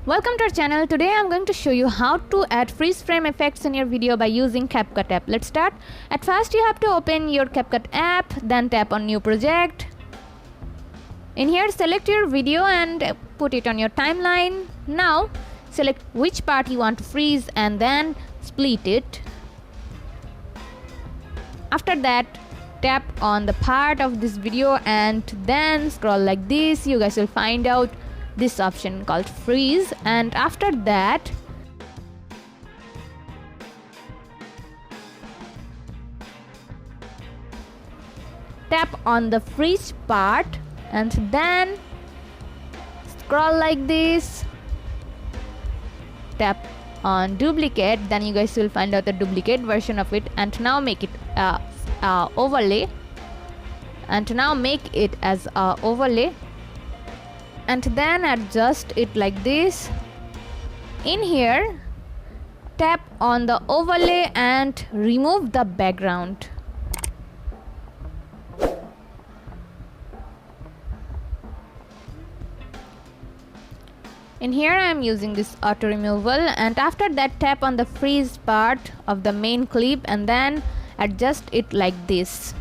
Welcome to our channel. Today I'm going to show you how to add freeze frame effects in your video by using CapCut app. Let's start. At first you have to open your CapCut app, then tap on new project. In here select your video and put it on your timeline. Now select which part you want to freeze and then split it. After that tap on the part of this video and then scroll like this. You guys will find out this option called freeze, and after that tap on the freeze part and then scroll like this, tap on duplicate, then you guys will find out the duplicate version of it, and now make it overlay, and now make it as a overlay, and then adjust it like this. In here tap on the overlay and remove the background. In here I am using this auto removal, and after that tap on the freeze part of the main clip and then adjust it like this.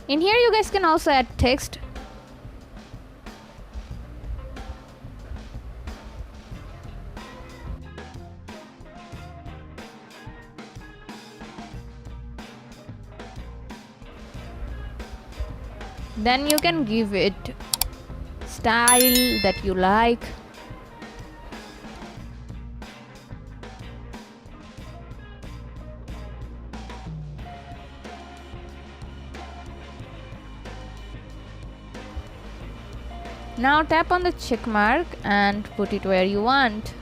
In here you guys can also add text. Then you can give it style that you like. Now tap on the check mark and put it where you want.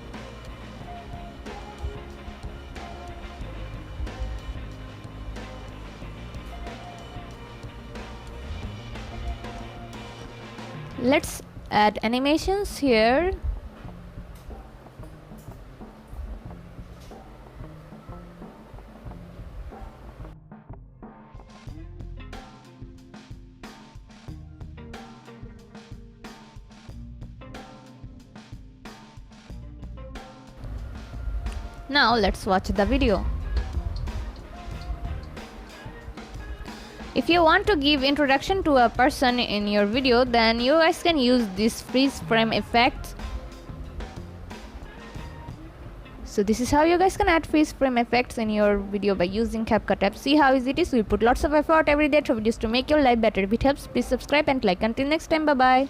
Let's add animations here. Now let's watch the video. If you want to give introduction to a person in your video, then you guys can use this freeze frame effect. So this is how you guys can add freeze frame effects in your video by using CapCut app. See how easy it is. We put lots of effort every day to videos to make your life better. If it helps, please subscribe and like. Until next time, bye bye.